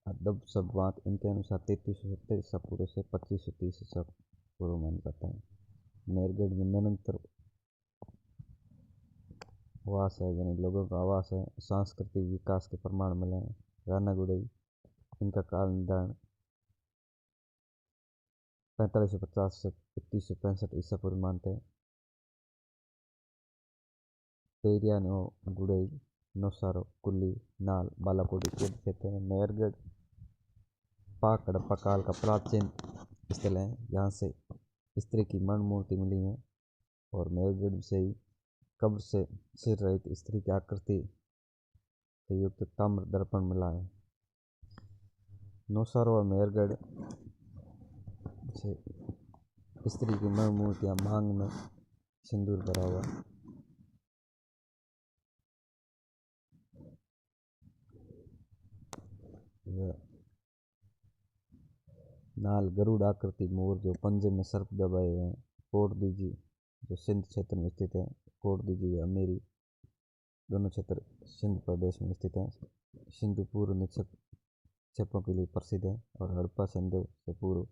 अदब सबवात इनके अनुसार 3370 ईसा पूर्व से 2530 ईसा पूर्व माना जाता है। मेरगढ़ में निरंतर वास है, यानी लोगों का आवास है। सांस्कृतिक विकास के प्रमाण मिले हैं। राना गुड़ई, इनका काल निर्धारण 4550 से 3165 ईसा पूर्व मानते हैं। पेरियानो, गुड़ई, नौसारो, कुल्ली, नाल, बालाकोट इत्यादि क्षेत्र हैं। मेहरगढ़ पाक हड़प्पा काल का प्राचीन स्थल है। यहाँ से स्त्री की मण मूर्ति मिली है और मेहरगढ़ से ही कब्र से सिर रहित स्त्री की आकृति से युक्त ताम्र दर्पण मिला है। नौसारो और मेहरगढ़ से स्त्री की मण मूर्तियाँ मांग में सिंदूर भरा हुआ है। नाल गरुड़ आकृति मोर जो पंजे में सर्प दबाए हुए हैं। कोट दीजी जो सिंध क्षेत्र में स्थित है। कोट दीजी व अमेरी दोनों क्षेत्र सिंध प्रदेश में स्थित हैं। सिंधु पूर्व निक्षेपों के लिए प्रसिद्ध है और हड़प्पा सिंधु से पूर्व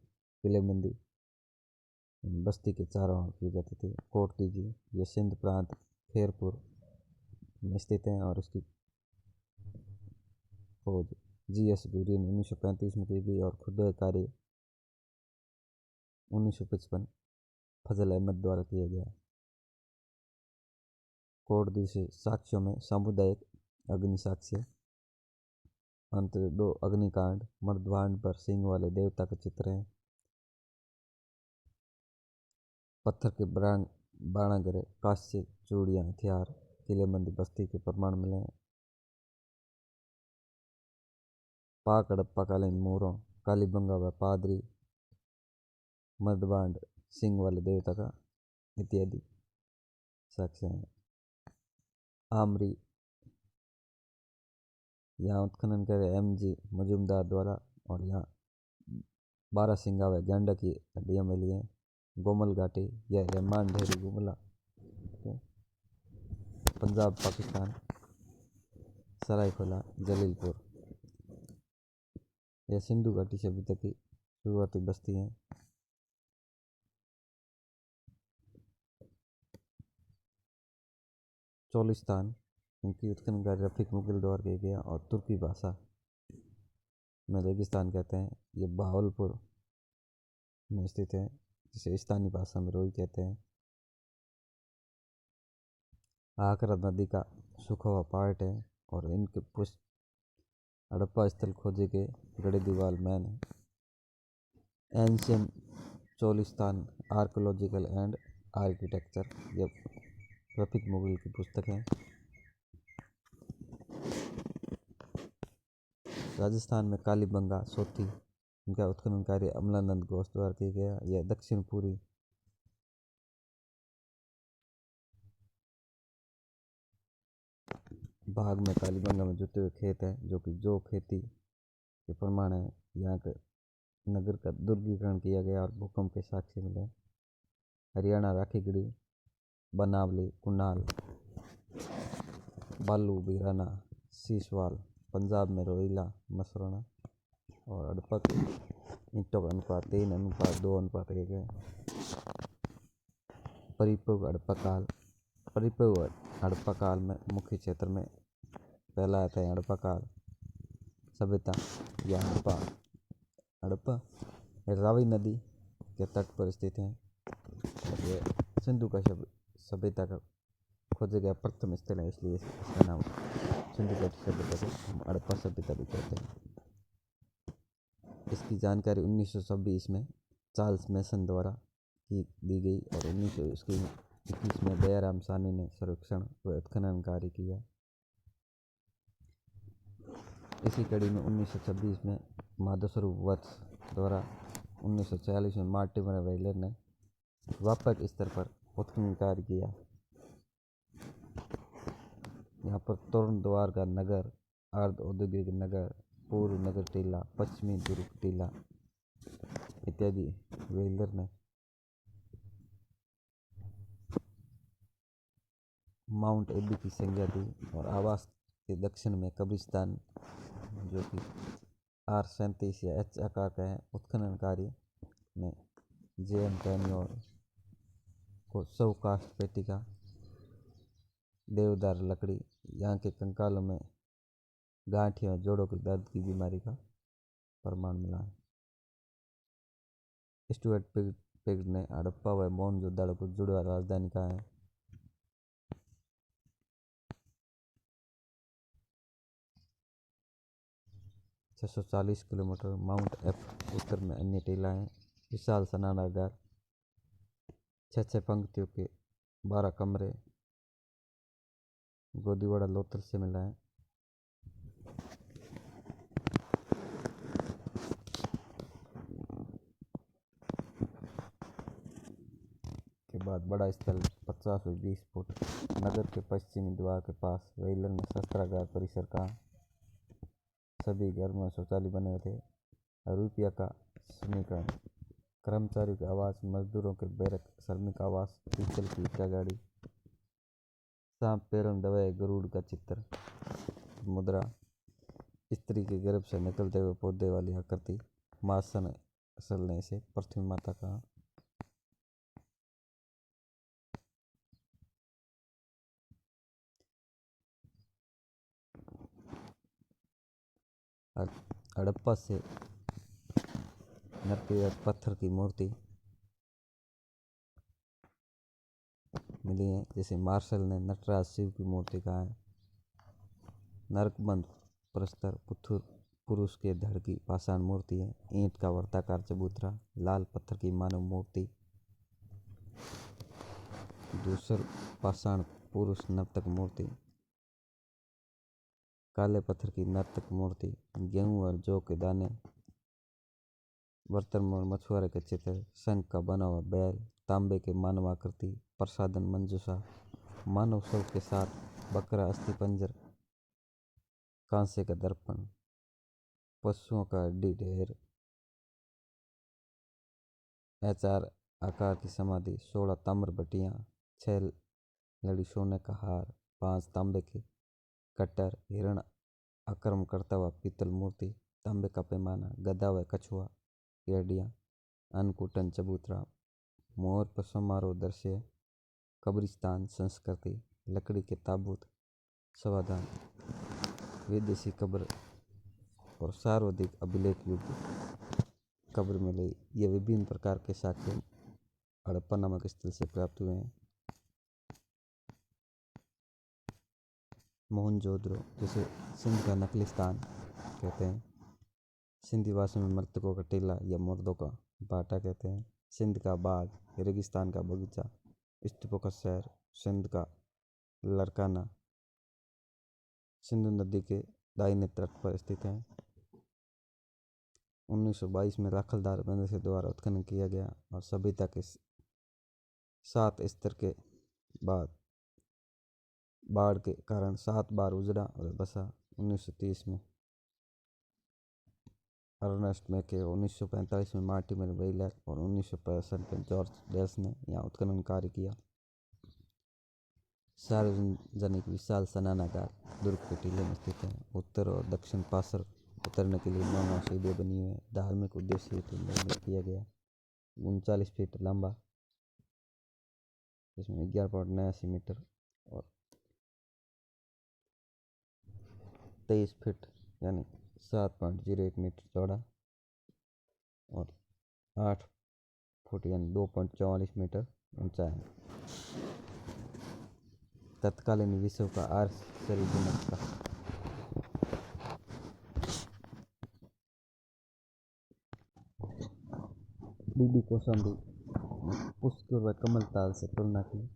किलेबंदी बस्ती के चारों ओर की जाती थी। कोट दीजी ये सिंध प्रांत खेरपुर में स्थित है और इसकी खोज GS गुरियन 1935 में की गई और खुदाई कार्य 1955 फजल अहमद द्वारा किया गया। कोटदी से साक्ष्यों में सामुदायिक अग्नि साक्ष्य, अंत 2 अग्निकांड, मर्दभांड पर सिंह वाले देवता का चित्र है। पत्थर के बाणागर, कांस्य चूड़ियाँ, हथियार, किलेबंदी बस्ती के प्रमाण मिले हैं। पाक हड़प्पा कालीन मोरों, कालीबंगा व पादरी, मर्दभांड सिंह वाले देवता का इत्यादि साक्ष्य हैं। आमरी, यहाँ उत्खनन करे MG मजूमदार द्वारा और यहाँ 12 सिंगा व गैंडा की हड्डियाँ मिली हैं। गोमल घाटी, यह रहमान ढेरी गुमला, पंजाब पाकिस्तान, सरायखोला, जलीलपुर, यह सिंधु घाटी सभ्यता की शुरुआती बस्ती है। चोलिस्तान, इनकी उत्खनन कार्य रफीक मुगल द्वारा किया गया और तुर्की भाषा में रेगिस्तान कहते हैं। ये बहावलपुर में स्थित है, जिसे स्थानीय भाषा में रोई कहते हैं। आकरा नदी का सूखा हुआ पार्ट है और इनके पुष्प हड़प्पा स्थल खोजे के गढ़े दीवाल मैन है। Ancient Cholistan archaeological and architecture, यह रफीक मुगल की पुस्तक है। राजस्थान में कालीबंगा, सोथी, इनका उत्खनन कार्य अमलानंद घोष द्वारा किया गया। यह दक्षिण पूर्वी भाग में कालीबंगा में जुते हुए खेत हैं, जो कि जो खेती के प्रमाण है। यहाँ के नगर का दुर्गीकरण किया गया और भूकंप के साक्ष्य मिले। हरियाणा राखीगढ़ी, बनावली, कुनाल, बालू, बीराना, सीसवाल। पंजाब में रोहिला, मसरोना और हड़प्पा के ईंटों का अनुपात 3:2:1 है। परिपूर्ण हड़प्पा काल, परिपूर्ण हड़प्पा काल में मुख्य क्षेत्र में पहला आता है हड़प्पा काल सभ्यता या हड़प्पा रावी नदी के तट पर स्थित है और यह सिंधु का सभ्यता का खोजे गया प्रथम स्थल है, इसलिए इसका नाम सिंधु घाटी सभ्यता को हम हड़प्पा सभ्यता भी कहते हैं। इसकी जानकारी 1926 में चार्ल्स मेसन द्वारा की दी गई और 1921 में दयाराम सानी ने सर्वेक्षण व उत्खनन कार्य किया। इसी कड़ी में 1926 में माधवस्वरूप वत्स द्वारा 1946 में मार्टिमर वेलर ने व्यापक स्तर पर उत्खनन कार्य किया। यहाँ पर तोरण द्वार का नगर, अर्ध औद्योगिक नगर, पूर्व नगर टीला, पश्चिमी दुर्ग टीला इत्यादि वेलर ने माउंट एबी की संज्ञा दी और आवास के दक्षिण में कब्रिस्तान, जो कि R37 या H आकार का है। उत्खननकारी ने जेएम कैनियोन को 100 काष्ठ पेटी का देवदार लकड़ी, यहाँ के कंकालों में गांठ या जोड़ों के दर्द की बीमारी का प्रमाण मिला है। स्टुअर्ट पिग्ड ने हड़प्पा व मोहनजोदड़ो को जुड़वा राजधानी कहा है। 640 किलोमीटर। माउंट एफ उत्तर में अन्य टीला है। विशाल स्नानागार, 6 पंक्तियों के 12 कमरे, गोदीवाड़ा लोथल से मिला है। के बाद बड़ा स्थल 50 व 20 फुट। नगर के पश्चिमी द्वार के पास वेलर ने शस्त्रागार परिसर का सभी घर में शौचालय बने हुए थे। रुपया का समीकरण, कर्मचारियों के आवास, मजदूरों के बैरक, श्रमिक आवास, पीतल की ईटा गाड़ी, सांप पैरों में दबाए गरुड़ का चित्र, मुद्रा, स्त्री के गर्भ से निकलते हुए पौधे वाली आकृति, मासन असल ने इसे पृथ्वी माता कहा। हड़प्पा से नरपीढ़ पत्थर की मूर्ति मिली है, जैसे मार्शल ने नटराज शिव की मूर्ति कहा है। नरकबंद प्रस्तर पुरुष के धड़ की पाषाण मूर्ति है। ईंट का वर्ताकार चबूतरा, लाल पत्थर की मानव मूर्ति, दूसर पाषाण पुरुष नर्तक मूर्ति, काले पत्थर की नर्तक मूर्ति, गेहूं और जौ के दाने, बर्तन में मछुआरे के चित्र, शंख का बना हुआ बैल, तांबे के मानव आकृति, प्रसादन मंजूषा, मानव शव के साथ बकरा अस्थिपंजर, कांसे का दर्पण, पशुओं का हड्डी ढेर, HR आकार की समाधि, 16 ताम्र बटियां, 6 लड़ी सोने का हार, 5 तांबे के कट्टर, हिरण आक्रमण करता हुआ पीतल मूर्ति, तांबे का पैमाना, गधा व कछुआ की हड्डियां, अन्नकूटन चबूतरा, मोर पर समारोह दृश्य, कब्रिस्तान संस्कृति, लकड़ी के ताबूत, समाधान, विदेशी कब्र और सर्वाधिक अभिलेख युग कब्र मिले। ये विभिन्न प्रकार के साक्ष्य हड़प्पा नामक स्थल से प्राप्त हुए हैं। मोहनजोदड़ो, जिसे सिंध का नकलिस्तान कहते हैं, सिंधी भाषा में मृतकों का टीला या मुर्दों का बाटा कहते हैं। सिंध का बाग, रेगिस्तान का बगीचा, स्तूपों का शहर, सिंध का लड़काना सिंधु नदी के दाहिने तट पर स्थित है। 1922 में राखलदार मदरसे द्वारा उत्खनन किया गया और सभ्यता के 7 स्तर के बाद बाढ़ के कारण 7 बार उजड़ा और बसा। 1930 में अर्नेस्ट मैके, 1945 में मार्टिमर वेलर और 1965 में जॉर्ज डेल्स ने यहाँ उत्खनन कार्य किया। सार्वजनिक विशाल स्नानागार दुर्ग के टीले में स्थित है। उत्तर और दक्षिण पार्श्व उतरने के लिए 9 सीढ़ियाँ बनी हुई है। धार्मिक उद्देश्य हेतु निर्मित किया गया। 39 फीट लंबा, जिसमें 11.89 मीटर और 23 फीट यानी 7.01 मीटर चौड़ा और 8 फुट यानी 2.44 मीटर ऊंचा है। तत्कालीन विश्व का आश्चर्यजनक था। बीबी कौशाम्बी पुष्कर व कमल ताल से तुलना की।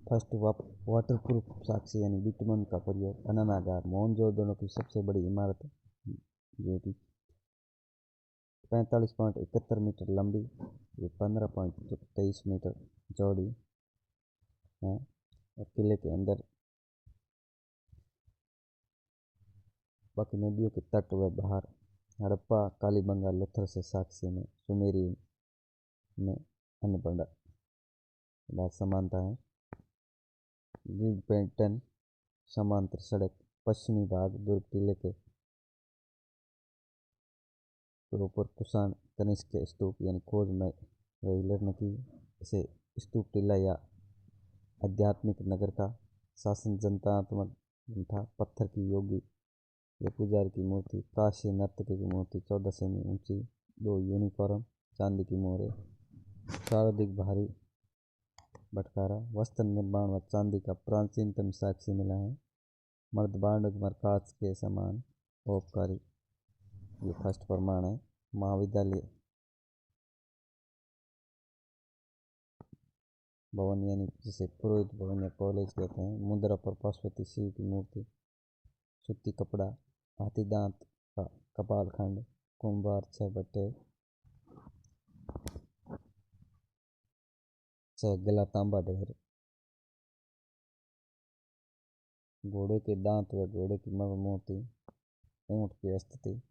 फर्स्ट वाटरप्रूफ साक्ष्य यानी बिटुमन का प्रयोग। स्नानागार, मोहनजोदड़ो की सबसे बड़ी इमारत जो कि 45.71 मीटर लंबी, ये 15.23 मीटर चौड़ी है और किले के अंदर बाकी नदियों के तट व बाहर हड़प्पा, कालीबंगा, लोथल से साक्ष्य में सुमेरी में अन्य बड़ा समानता है। ग्रिड पैटर्न, समांतर सड़क, पश्चिमी भाग दुर्ग टीले के ऊपर कुषाण कनिष्क के स्तूप यानी खोज में व्हीलर ने की। इसे स्तूप टीला या आध्यात्मिक नगर का शासन जनतात्मक था। पत्थर की योगी या पुजारी की मूर्ति, काशी नर्तकी की मूर्ति 14 सेमी ऊंची, 2 यूनिफॉर्म, चांदी की मोहरें, सर्वाधिक भारी बटखारा। वस्त्र निर्माण व चांदी का प्राचीनतम साक्ष्य मिला है। मर्दबांड कांच के समान औपकारी, ये फर्स्ट प्रमाण है। महाविद्यालय भवन यानी जिसे पुरोहित भवन या कॉलेज कहते हैं। मुद्रा पर पार्वती शिव की मूर्ति, सूती कपड़ा, हाथी दांत का कपाल खंड, कुंभार 6 बट्टे, 6 गला तांबा ढेर, घोड़े के दांत व घोड़े की मूर्ति, ऊंट की स्तुति,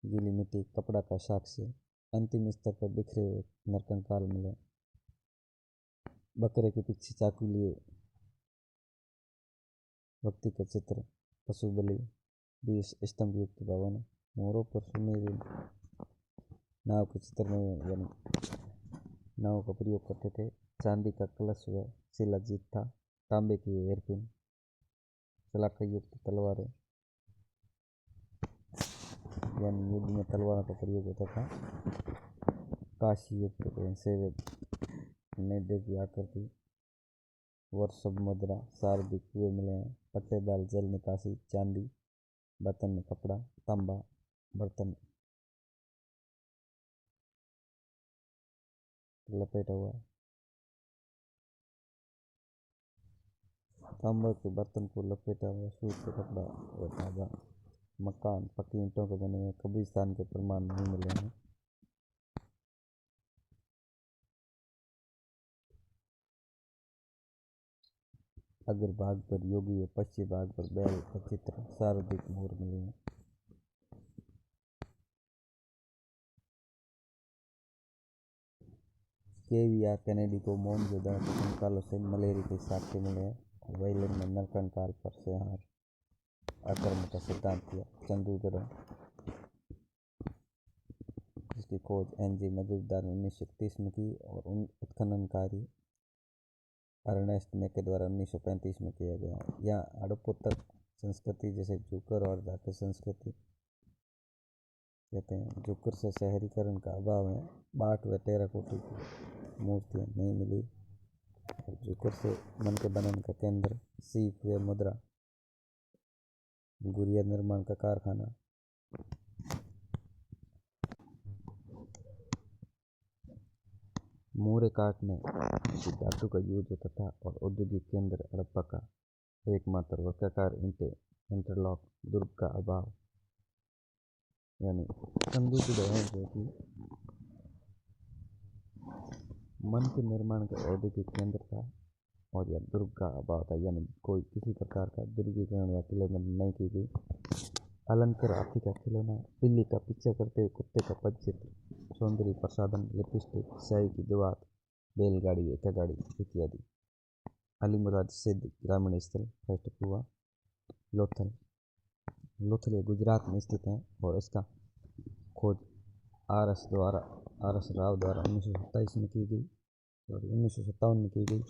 गीली मिट्टी कपड़ा का साक्ष्य। अंतिम स्तर पर बिखरे हुए नरकंकाल मिले। बकरे के पीछे चाकू लिए व्यक्ति का चित्र, पशु बलि, 20 स्तंभ युक्त भवन, मोरों पर सुमेरु नाव के चित्र में यानी नाव का प्रयोग करते थे। चांदी का कलश व शिलाजीत था। तांबे की हेयरपिन, सलाखा युक्त तलवारें यानी युद्ध में तलवारों का प्रयोग होता था। काशी युक्त नैदे की आकृति, वर्षभ मुद्रा, शारदिक कुएं मिले हैं। पट्टेदार जल निकासी, चांदी, बर्तन में कपड़ा, तांबा बर्तन लपेटा हुआ, तांबा के बर्तन को लपेटा हुआ सूत का कपड़ा व धागा। मकान पक्की ईंटों के बने हुए, कब्रिस्तान के प्रमाण नहीं मिले हैं। अग्र भाग पर योगी व पश्चिम भाग पर बैल का चित्र, शारदिक मोर मिले हैं। केवी या कैनेडी को मोहनजोदड़ो के कंकालों से मलेरी के साक्ष्य मिले हैं। वायलिन में नरकंकाल पर संहार आक्रमण का सिद्धांत किया। चंद्रग्रहण जिसकी खोज एन.जी. मजूमदार ने 1931 में की और उत्खननकारी अर्नेस्ट मेके द्वारा 1935 में किया गया। यहाँ हड़प्पोत्तर संस्कृति जैसे जुकर और धातु संस्कृति कहते हैं। जुकर से शहरीकरण का अभाव है। बाट व टेराकोटा की मूर्तियाँ नहीं मिली। और जुकर से मन के बनन का केंद्र, सीप व मुद्रा, गुड़िया निर्माण का कारखाना, मोरे काटने धातु का यूज होता था। और औद्योगिक केंद्र हड़प्पा का एकमात्र वर्गाकार ईंटें, इंटरलॉक, दुर्ग का अभाव यानी चंद्रग्रहण है जो कि मन के निर्माण का औद्योगिक केंद्र था। और यह दुर्ग का अभाव था यानी कोई किसी प्रकार का दुर्गीकरण या किलेबंदी नहीं की गई। अलंकार हाथी का खिलौना, बिल्ली का पीछा करते हुए कुत्ते का पदचित्र, सौंदर्य प्रसाधन, लिपस्टिक, स्याही की दीवार, बैलगाड़ी, वेका गाड़ी इत्यादि। अली मुराद सिद्ध ग्रामीण स्थल फर्स्ट कुआ लोथल। लोथल ये गुजरात में स्थित है और इसका खोज आर.एस. राव द्वारा 1927 में की गई और 1957 में की गई।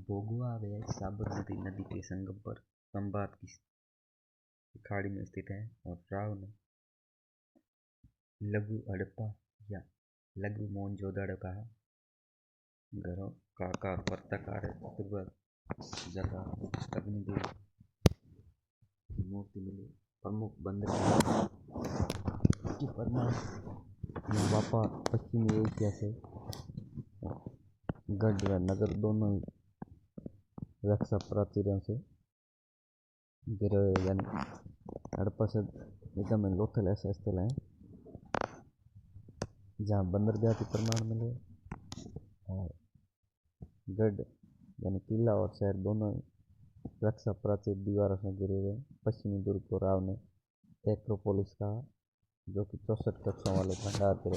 भोगुआ व साबरमती नदी के संगम पर खंभात की खाड़ी में स्थित है। और राव ने लघु हड़प्पा या लघु मोहनजोदड़ो कहा। घरों का आकार वर्ताकार है। जगह अग्निदेव की मूर्ति मिली। प्रमुख बंदरगाह की प्रमाण व्यापार पश्चिमी एशिया से गढ़ व नगर दोनों ही रक्षा प्राचीरों से घिरे हुए यानी हड़प्पा से एकदम लोथल ऐसा स्थल है जहाँ बंदरगाह के प्रमाण मिले और गढ़ यानी किला और शहर दोनों ही रक्षा प्राचीर दीवारों से घिरे हुए। पश्चिमी दुर्ग को राव ने एक्रोपोलिस का, जो कि 64 कक्षों वाले भंडार के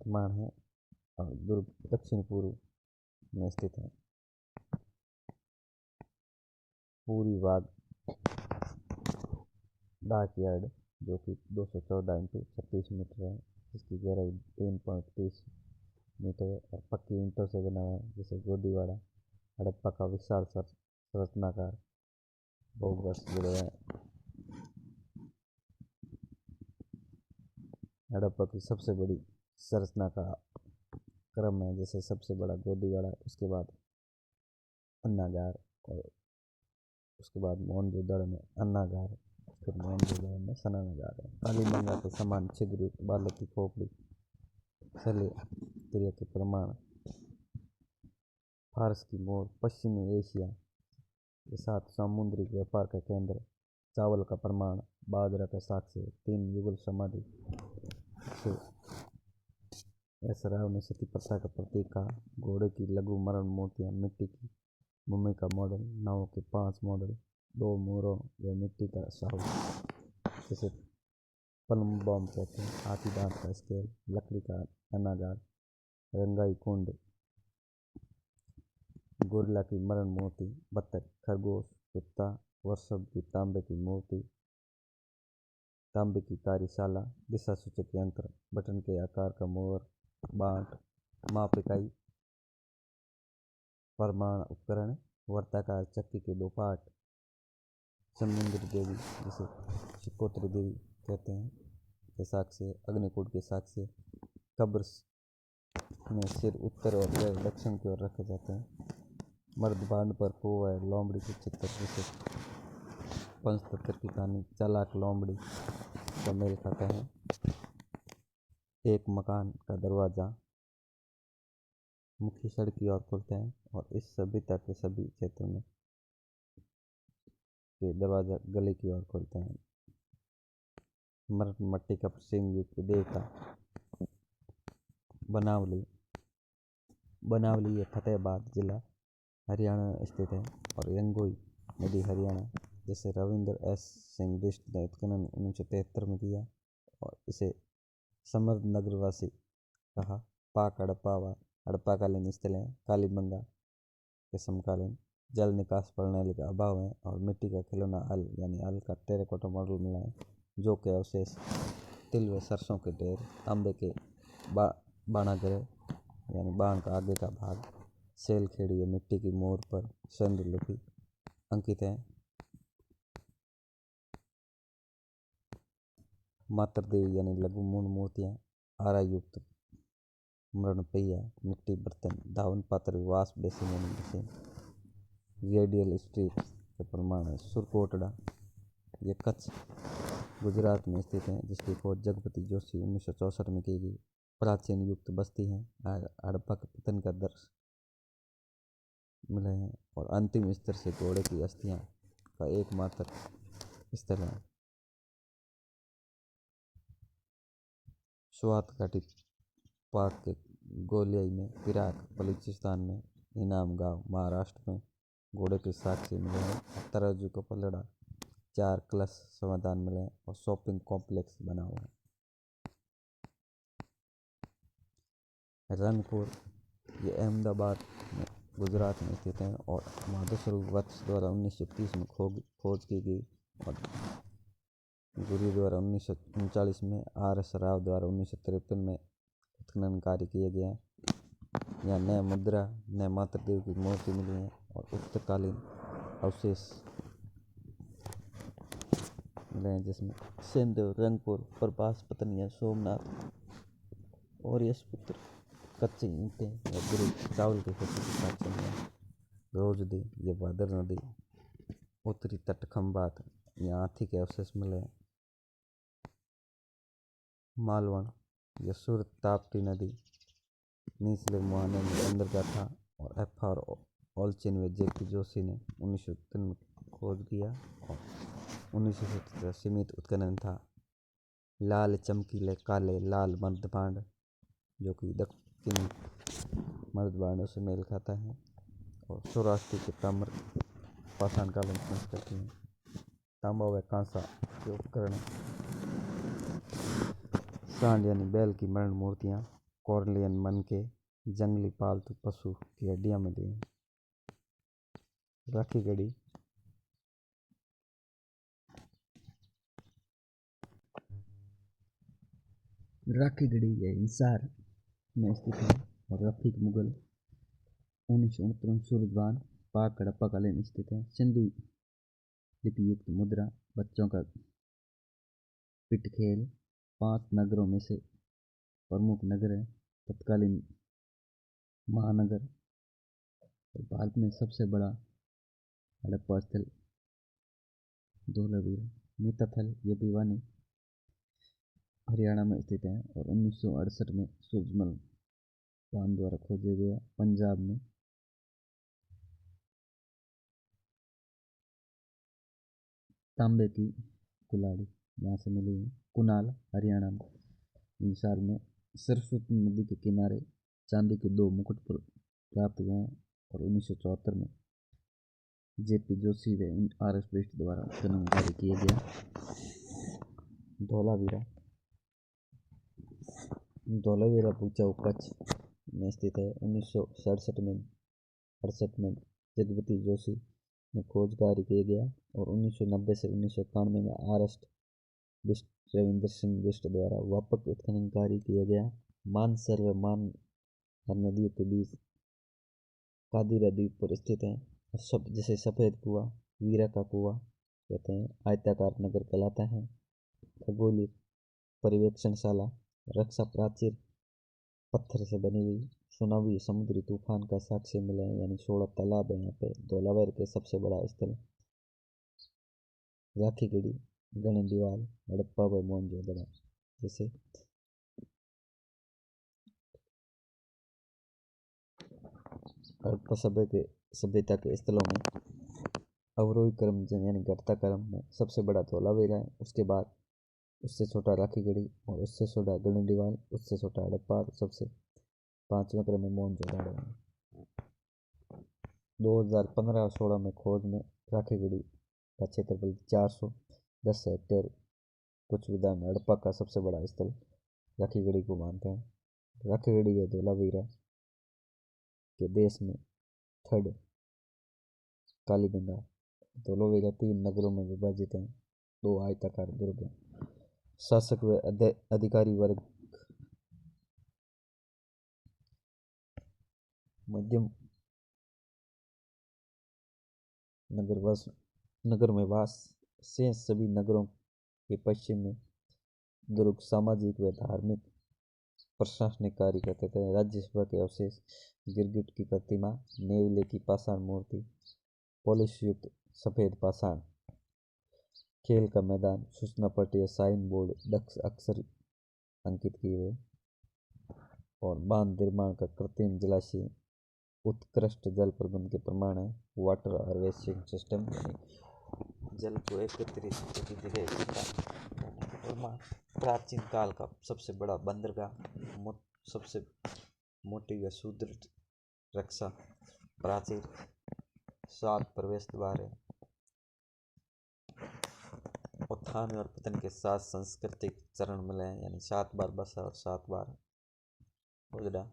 निर्माण है और दुर्ग दक्षिण पूर्व में स्थित है। पूरी बाग डाक यार्ड, जो कि 214 इंटू 36 मीटर है, जिसकी गहराई 3.30 मीटर है और पक्की ईंटों से बना हुआ है, जिसे गोदीवाड़ा हड़प्पा का विशाल संरचनाकार बहुवर्ष जुड़े हुए हैं। हड़प्पा की सबसे बड़ी संरचना का क्रम है, जैसे सबसे बड़ा गोदीवाड़ा, उसके बाद अन्नागार और उसके बाद मोहनजोदड़ो में अन्नागार, फिर मोहनजोदड़ो में स्नानागार है। कालीबंगा के समान छिद्रयुक्त बालक की खोपड़ी शल्य क्रिया के प्रमाण, फारस की मोर, पश्चिमी एशिया के साथ समुद्री व्यापार का केंद्र, चावल का प्रमाण, बाजरा का साक्ष्य, 3 युगल समाधि से एस राव ने सती प्रथा का प्रतीक कहा। घोड़े की लघु मरण मूर्तियाँ, मिट्टी की मम्मी का मॉडल, नाव के 5 मॉडल, 2 मोरों व मिट्टी का साहू, जिसे पल्म बॉम्ब कहते हैं, हाथी दांत का स्केल, लकड़ी का अन्नागार, रंगाई कुंड, गोरिल्ला की मरण मूर्ति, बत्तख, खरगोश, कुत्ता, वर्षभ की तांबे की मूर्ति, तांबे की कार्यशाला, दिशा सूचक यंत्र, बटन के आकार का मोर, बांट, माप इकाई, प्रमाण उपकरण, वर्ताकार चक्की के 2 पार्ट, समुद्री देवी, जिसे शिकोत्री देवी कहते हैं, के साक्ष्य, अग्निकूट के साक्ष्य, कब्र में सिर उत्तर और पैर दक्षिण की ओर रखे जाते हैं। मर्दभांड पर कुआ है, लोमड़ी के चित्र, जिसे पंचतंत्र की कहानी चालाक लोमड़ी का मेल खाता है। एक मकान का दरवाजा मुख्य सड़क की ओर खुलते हैं और इस सभ्यता के सभी क्षेत्रों में के दरवाजा गले की ओर खुलते हैं। मर्द मट्टी का सिंह युक्त देवता बनावली ये फतेहाबाद जिला हरियाणा में स्थित है और यंगोई नदी हरियाणा, जैसे रविंद्र एस सिंह बिष्ट ने उत्खनन 1973 में किया और इसे समर्थ नगरवासी कहा। पाक हड़प्पाकालीन स्थलें, कालीबंगा के समकालीन, जल निकास प्रणाली का अभाव है और मिट्टी का खिलौना हल यानी हल का टेराकोटा मॉडल मिला है, जो के अवशेष, तिल व सरसों के ढेर, तांबे के बाणागृह यानी बाण का आगे का भाग, सेल खेड़ी या मिट्टी की मोर पर चंद्रलिपि अंकित है। मातर देवी यानी लघु मूर्ण मूर्तियाँ, आरायुक्त मृणपैया, मिट्टी बर्तन, धावन पात्र, वाश बेसिन यानी बेसिन, रेडियल स्ट्रिप के प्रमाण है। सुरकोटड़ा ये कच्छ गुजरात में स्थित है, जिसकी खोज जगपति जोशी 1964 में की गई। प्राचीन युक्त बस्ती है, हड़प्पा के पतन का दर्श मिले हैं और अंतिम स्तर से घोड़े की अस्थियां का एकमात्र स्थल है। स्वात घाटी, पाक के गोलियाई में, पिराक बलूचिस्तान में, इनाम गांव महाराष्ट्र में घोड़े के साक्ष्य मिले हैं। तराजू का पलड़ा, 4 कलश समाधान मिले हैं और शॉपिंग कॉम्प्लेक्स बना हुआ है। रनपुर ये अहमदाबाद में गुजरात में स्थित है और माधवस्वरूप वत्स द्वारा 1930 में खोज की गई और गुरी द्वारा 1939 में, RS राव द्वारा 1953 में उत्खनन कार्य किए गए हैं। यहाँ नए मुद्रा, नए मातृदेव की मूर्ति मिली है और उत्तरकालीन अवशेष मिले हैं, जिसमें सिंध, रंगपुर, प्रभास पतनिया, सोमनाथ और यशपुत्र, कच्ची ईंटें या गुरु चावल की खेती के साथ चल रहे हैं। रोजदी ये भादर नदी, उत्तरी तट खंबात, यहाँ हाथी के अवशेष मिले हैं। मालवण यह सूरत ताप्ती नदी, निचले मुहाने में बंदरगाह था और FR ओल्चिन व JP जोशी ने 1903 में खोज किया और 1977 सीमित उत्खनन था। लाल चमकीले काले लाल मर्दभांड, जो कि दक्षिणी मर्दभांडों से मेल खाता है और सौराष्ट्र के ताम्र पाषाण कालीन संस्कृति में तांबा व कांसा के उपकरण, सांड यानी बैल की मरण मूर्तियाँ, कॉर्लियन मनके, जंगली पालतू पशु की हड्डियाँ मिली हैं। राखी गढ़ी यह हिसार में स्थित है और रफीक मुगल 1969 सूरजवान पाक हड़प्पा कालीन स्थित है। सिंधु लिपि युक्त मुद्रा, बच्चों का पिट खेल, 5 नगरों में से प्रमुख नगर है, तत्कालीन महानगर। भारत में सबसे बड़ा हड़प्पा स्थल धोलावीरा। मीताथल ये भिवानी हरियाणा में स्थित है और 1968 में सूरजमल बांध द्वारा खोजा गया। पंजाब में तांबे की कुल्हाड़ी यहाँ से मिली है। कुनाल हरियाणा में हिसार में सरस्वती नदी के किनारे चांदी के 2 मुकुट प्राप्त हुए हैं और 1974 में जेपी जोशी व RS बिष्ट द्वारा उत्खनन जारी किया गया। धौलावीरा पूचा कच्छ में स्थित है। 1967 में जगपति जोशी ने खोज कार्य किया गया और 1990 से 1991 में RS बिष्ट रविंद्र सिंह बिष्ट द्वारा व्यापक उत्खनन कार्य किया गया। मानसर व मानहर नदियों के बीच कादिरा द्वीप पर स्थित है। जिसे सफ़ेद कुआं, वीरा का कुआं कहते हैं। आयताकार नगर कहलाता है। खगोलीय पर्यवेक्षणशाला, रक्षा प्राचीर पत्थर से बनी हुई, सुनामी समुद्री तूफान का साक्ष्य मिला है, यानी 16 तालाब है यहाँ पे। धौलावीरा के सबसे बड़ा स्थल राखीगढ़ी, गणदेवाल, हड़प्पा व मोहनजोदड़ो। जैसे हड़प्पा सभ्यता के स्थलों में अवरोही क्रम यानी घटता क्रम में सबसे बड़ा धौलावीरा है, उसके बाद उससे छोटा राखीगढ़ी और उससे छोटा गणदेवाल, उससे छोटा हड़प्पा, सबसे 5वें क्रम में मोहनजोदड़ो है। 2015-16 में खोज में राखीगढ़ी का क्षेत्रफल 410 हेक्टेयर कुछ विधान हड़प्पा का सबसे बड़ा स्थल राखीगढ़ी को मानते हैं। राखीगढ़ी व धौलावीरा के देश में थर्ड कालीबंगा। धौलावीरा 3 नगरों में विभाजित है। 2 आयताकार दुर्ग हैं। शासक व अधिकारी वर्ग मध्यम नगर में वास से सभी नगरों के पश्चिम में दुर्ग सामाजिक व धार्मिक प्रशासनिक कार्य करते थे। राज्यसभा के अवशेष, गिरगिट की प्रतिमा, नेवले की पाषाण मूर्ति, पॉलिश युक्त सफेद पाषाण, खेल का मैदान, सूचना पट्टिया, साइन बोर्ड, डक्स अक्षर अंकित किए हुए और बांध निर्माण का कृत्रिम जलाशय उत्कृष्ट जल प्रबंधन के प्रमाण है। वाटर हार्वेस्टिंग सिस्टम, जल को एकत्रित प्रमाण। प्राचीन काल का सबसे बड़ा बंदरगाह, सबसे मोटी व सुदृढ़ रक्षा प्राचीर, 7 प्रवेश द्वार है। उत्थान और पतन के 7 सांस्कृतिक चरण मिले हैं, यानी 7 बार बसा और 7 बार उजड़ा।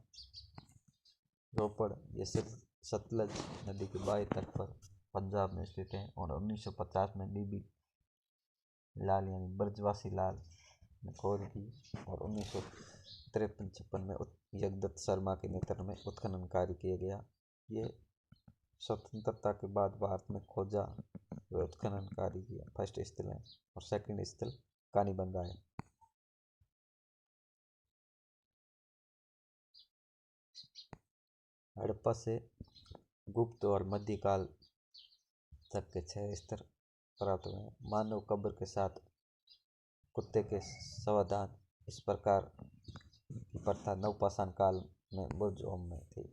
रोपड़ ये सतलज नदी के बाएं तट पर पंजाब में स्थित है और 1950 में डीबी लाल यानी ब्रजवासी लाल ने खोज की और 1953-56 में जगदत्त शर्मा के नेतृत्व में उत्खनन कार्य किया गया। ये स्वतंत्रता के बाद भारत में खोजा व उत्खनन कार्य किया फर्स्ट स्थल है और सेकंड स्थल कालीबंगा है। हड़प्पा से गुप्त और मध्यकाल तक के 6 स्तर प्राप्त हुए हैं। मानव कब्र के साथ कुत्ते के शवदान, इस प्रकार की प्रथा नवपाषाण काल में बुर्ज में थी।